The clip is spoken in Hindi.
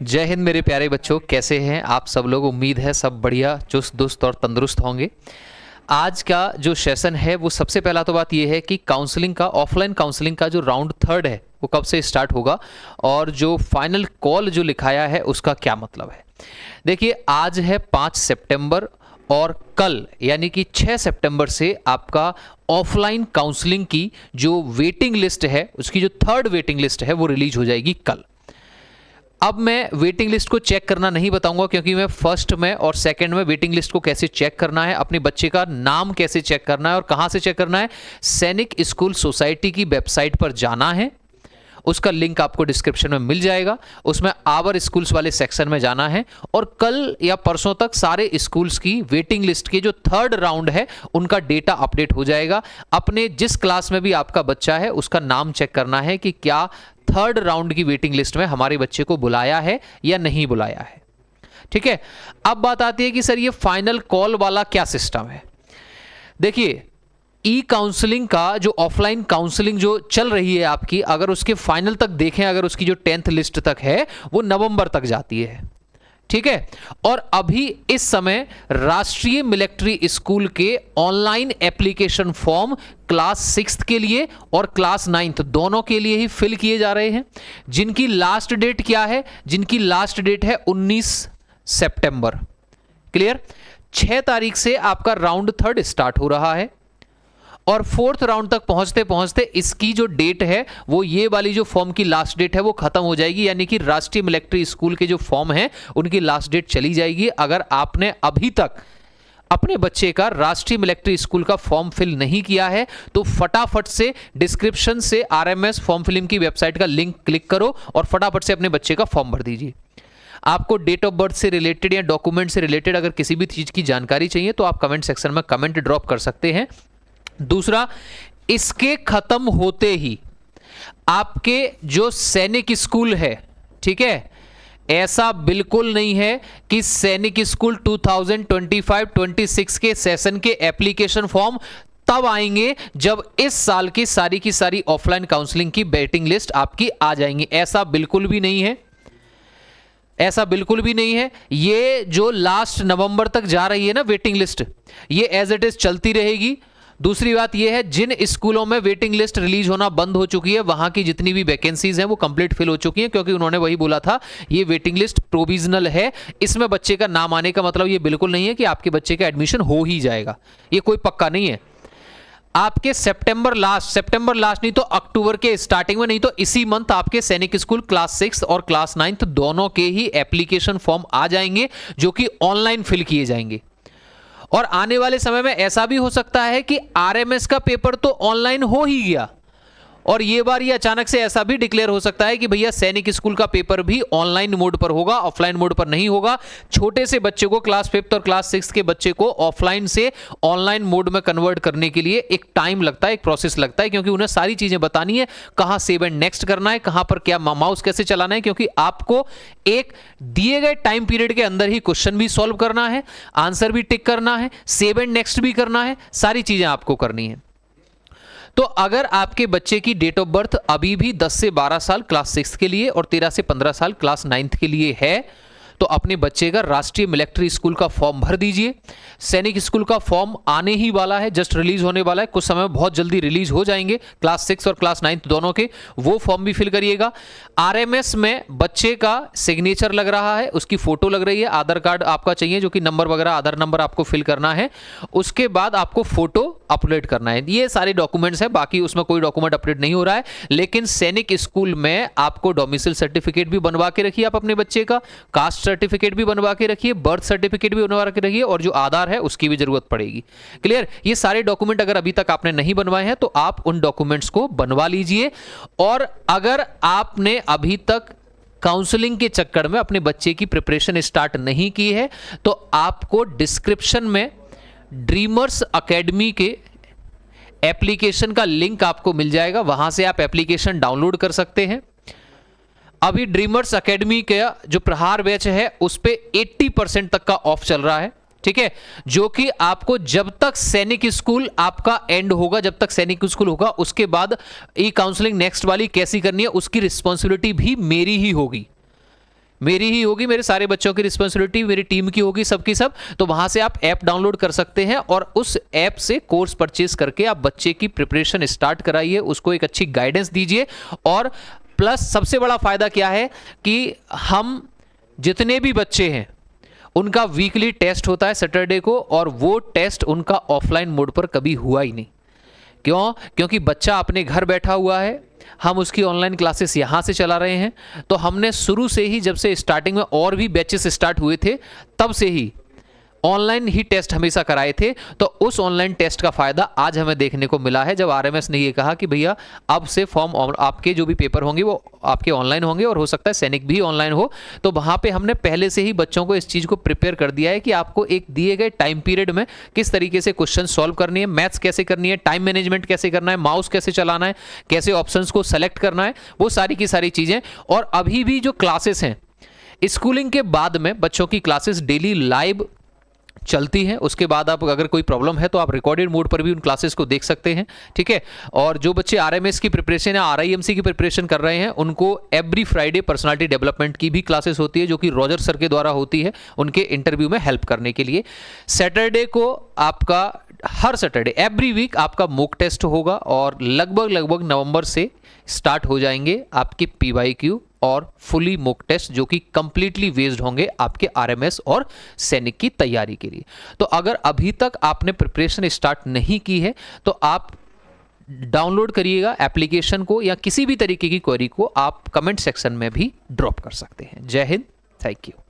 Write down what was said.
जय हिंद मेरे प्यारे बच्चों, कैसे हैं आप सब लोग। उम्मीद है सब बढ़िया, चुस्त दुरुस्त और तंदुरुस्त होंगे। आज का जो सेशन है वो सबसे पहला तो बात ये है कि काउंसलिंग का, ऑफलाइन काउंसलिंग का जो राउंड 3 है वो कब से स्टार्ट होगा और जो फाइनल कॉल जो लिखाया है उसका क्या मतलब है। देखिए, आज है 5 सितंबर और कल यानी कि 6 सितंबर से आपका ऑफलाइन काउंसलिंग की जो वेटिंग लिस्ट है, उसकी जो 3rd वेटिंग लिस्ट है वो रिलीज हो जाएगी कल। अब मैं वेटिंग लिस्ट को चेक करना नहीं बताऊंगा, क्योंकि मैं फर्स्ट में और सेकंड में वेटिंग लिस्ट को कैसे चेक करना है, अपने बच्चे का नाम कैसे चेक करना है और कहां से चेक करना है, सैनिक स्कूल सोसाइटी की वेबसाइट पर जाना है। उसका लिंक आपको डिस्क्रिप्शन में मिल जाएगा। उसमें आवर स्कूल्स वाले सेक्शन में जाना है और कल या परसों तक सारे स्कूल्स की वेटिंग लिस्ट के जो 3rd राउंड है उनका डेटा अपडेट हो जाएगा। अपने जिस क्लास में भी आपका बच्चा है उसका नाम चेक करना है कि क्या 3rd राउंड की वेटिंग लिस्ट में हमारे बच्चे को बुलाया है या नहीं बुलाया है। ठीक है, अब बात आती है कि सर ये फाइनल कॉल वाला क्या सिस्टम है। देखिए, ई काउंसलिंग का जो ऑफलाइन काउंसलिंग जो चल रही है आपकी, अगर उसके फाइनल तक देखें, अगर उसकी जो 10th लिस्ट तक है वो नवंबर तक जाती है। ठीक है, और अभी इस समय राष्ट्रीय मिलिट्री स्कूल के ऑनलाइन एप्लीकेशन फॉर्म क्लास 6 के लिए और क्लास 9 दोनों के लिए ही फिल किए जा रहे हैं, जिनकी लास्ट डेट क्या है, जिनकी लास्ट डेट है 19 सितंबर। क्लियर, 6 तारीख से आपका राउंड 3rd स्टार्ट हो रहा है और 4th राउंड तक पहुंचते पहुंचते इसकी जो डेट है वो ये वाली जो फॉर्म की लास्ट डेट है वो खत्म हो जाएगी, यानी कि राष्ट्रीय मिलिट्री स्कूल के जो फॉर्म हैं उनकी लास्ट डेट चली जाएगी। अगर आपने अभी तक अपने बच्चे का राष्ट्रीय मिलिट्री स्कूल का फॉर्म फिल नहीं किया है तो फटाफट से डिस्क्रिप्शन से RMS फॉर्म फिलिंग की वेबसाइट का लिंक क्लिक करो और फटाफट से अपने बच्चे का फॉर्म भर दीजिए। आपको डेट ऑफ बर्थ से रिलेटेड या डॉक्यूमेंट से रिलेटेड अगर किसी भी चीज की जानकारी चाहिए तो आप कमेंट सेक्शन में कमेंट ड्रॉप कर सकते हैं। दूसरा, इसके खत्म होते ही आपके जो सैनिक स्कूल है, ठीक है, ऐसा बिल्कुल नहीं है कि सैनिक स्कूल 2025-26 के सेशन के एप्लीकेशन फॉर्म तब आएंगे जब इस साल की सारी ऑफलाइन काउंसलिंग की वेटिंग लिस्ट आपकी आ जाएंगी। ऐसा बिल्कुल भी नहीं है, ऐसा बिल्कुल भी नहीं है। ये जो लास्ट नवंबर तक जा रही है ना वेटिंग लिस्ट, ये एज इट इज चलती रहेगी। दूसरी बात यह है, जिन स्कूलों में वेटिंग लिस्ट रिलीज होना बंद हो चुकी है वहां की जितनी भी वैकेंसीज हैं वो कंप्लीट फिल हो चुकी हैं, क्योंकि उन्होंने वही बोला था ये वेटिंग लिस्ट प्रोविजनल है। इसमें बच्चे का नाम आने का मतलब ये बिल्कुल नहीं है कि आपके बच्चे का एडमिशन हो ही जाएगा, ये कोई पक्का नहीं है। आपके सितंबर लास्ट नहीं तो अक्टूबर के स्टार्टिंग में, नहीं तो इसी मंथ आपके सैनिक स्कूल क्लास 6 और क्लास 9 दोनों के ही एप्लीकेशन फॉर्म आ जाएंगे जो कि ऑनलाइन फिल किए जाएंगे। और आने वाले समय में ऐसा भी हो सकता है कि RMS का पेपर तो ऑनलाइन हो ही गया और ये बार ये अचानक से ऐसा भी डिक्लेयर हो सकता है कि भैया सैनिक स्कूल का पेपर भी ऑनलाइन मोड पर होगा, ऑफलाइन मोड पर नहीं होगा। छोटे से बच्चे को, क्लास 5th और क्लास 6 के बच्चे को ऑफलाइन से ऑनलाइन मोड में कन्वर्ट करने के लिए एक टाइम लगता है, एक प्रोसेस लगता है, क्योंकि उन्हें सारी चीजें बतानी है, कहां सेव एंड नेक्स्ट करना है, कहां पर क्या माउस कैसे चलाना है, क्योंकि आपको एक दिए गए टाइम पीरियड के अंदर ही क्वेश्चन भी सॉल्व करना है, आंसर भी टिक करना है, सेव एंड नेक्स्ट भी करना है, सारी चीजें आपको करनी है। तो अगर आपके बच्चे की डेट ऑफ बर्थ अभी भी 10 से 12 साल क्लास 6 के लिए और 13 से 15 साल क्लास 9 के लिए है तो अपने बच्चे का राष्ट्रीय मिलिट्री स्कूल का फॉर्म भर दीजिए। सैनिक स्कूल का फॉर्म आने ही वाला है, जस्ट रिलीज होने वाला है, कुछ समय में बहुत जल्दी रिलीज हो जाएंगे क्लास 6 और क्लास 9 दोनों के, वो फॉर्म भी फिल करिएगा। RMS में बच्चे का सिग्नेचर लग रहा है, उसकी फोटो लग रही है, आधार कार्ड आपका चाहिए जो कि नंबर वगैरह आधार नंबर आपको फिल करना है, उसके बाद आपको फोटो अपलोड करना है। ये सारे डॉक्यूमेंट्स है, बाकी उसमें कोई डॉक्यूमेंट अपडेट नहीं हो रहा है। लेकिन सैनिक स्कूल में आपको डोमिसाइल सर्टिफिकेट भी बनवा के रखिए आप अपने बच्चे का, कास्ट सर्टिफिकेट भी बनवा के रखिए, बर्थ सर्टिफिकेट भी बनवा के रखिए और जो आधार है उसकी भी जरूरत पड़ेगी। क्लियर, ये सारे डॉक्यूमेंट अगर अभी तक आपने नहीं बनवाए हैं तो आप उन डॉक्यूमेंट्स को बनवा लीजिए। और अगर आपने अभी तक काउंसलिंग के चक्कर में अपने बच्चे की प्रिपरेशन स्टार्ट नहीं की है तो आपको डिस्क्रिप्शन में ड्रीमर्स एकेडमी के एप्लीकेशन का लिंक आपको मिल जाएगा, वहां से आप एप्लीकेशन डाउनलोड कर सकते हैं। अभी ड्रीमर्स एकेडमी का जो प्रहार बैच है उस पे 80% तक का ऑफ चल रहा है, ठीक है, जो कि आपको जब तक सैनिक स्कूल आपका एंड होगा, जब तक सैनिक स्कूल होगा उसके बाद ई काउंसलिंग नेक्स्ट वाली कैसी करनी है उसकी रिस्पॉन्सिबिलिटी भी मेरी ही होगी। मेरी ही होगी, मेरे सारे बच्चों की रिस्पॉन्सिबिलिटी मेरी टीम की होगी, सबकी सब। तो वहां से आप ऐप डाउनलोड कर सकते हैं और उस ऐप से कोर्स परचेज करके आप बच्चे की प्रिपरेशन स्टार्ट कराइए, उसको एक अच्छी गाइडेंस दीजिए। और प्लस सबसे बड़ा फायदा क्या है कि हम जितने भी बच्चे हैं उनका वीकली टेस्ट होता है सैटरडे को, और वो टेस्ट उनका ऑफलाइन मोड पर कभी हुआ ही नहीं। क्यों? क्योंकि बच्चा अपने घर बैठा हुआ है, हम उसकी ऑनलाइन क्लासेस यहाँ से चला रहे हैं। तो हमने शुरू से ही, जब से स्टार्टिंग में और भी बैचेस स्टार्ट हुए थे, तब से ही ऑनलाइन ही टेस्ट हमेशा कराए थे। तो उस ऑनलाइन टेस्ट का फायदा आज हमें देखने को मिला है, जब आरएमएस ने ये कहा कि भैया अब से फॉर्म आपके जो भी पेपर होंगे वो आपके ऑनलाइन होंगे, और हो सकता है सैनिक भी ऑनलाइन हो। तो वहां पे हमने पहले से ही बच्चों को इस चीज को प्रिपेयर कर दिया है कि आपको एक दिए गए टाइम पीरियड में किस तरीके से क्वेश्चन सॉल्व करनी है, मैथ्स कैसे करनी है, टाइम मैनेजमेंट कैसे करना है, माउस कैसे चलाना है, कैसे ऑप्शंस को सेलेक्ट करना है, वो सारी की सारी चीजें। और अभी भी जो क्लासेस हैं स्कूलिंग के बाद में, बच्चों की क्लासेस डेली लाइव चलती हैं। उसके बाद आप अगर कोई प्रॉब्लम है तो आप रिकॉर्डेड मोड पर भी उन क्लासेस को देख सकते हैं, ठीक है। और जो बच्चे आरएमएस की प्रिपरेशन या आरआईएमसी की प्रिपरेशन कर रहे हैं, उनको एवरी फ्राइडे पर्सनालिटी डेवलपमेंट की भी क्लासेस होती है, जो कि रॉजर सर के द्वारा होती है, उनके इंटरव्यू में हेल्प करने के लिए। सैटरडे को आपका, हर सैटरडे एवरी वीक आपका मॉक टेस्ट होगा, और लगभग नवंबर से स्टार्ट हो जाएंगे आपके पीवाईक्यू और फुली मॉक टेस्ट, जो कि कंप्लीटली बेस्ड होंगे आपके आरएमएस और सैनिक की तैयारी के लिए। तो अगर अभी तक आपने प्रिपरेशन स्टार्ट नहीं की है तो आप डाउनलोड करिएगा एप्लीकेशन को, या किसी भी तरीके की क्वेरी को आप कमेंट सेक्शन में भी ड्रॉप कर सकते हैं। जय हिंद, थैंक यू।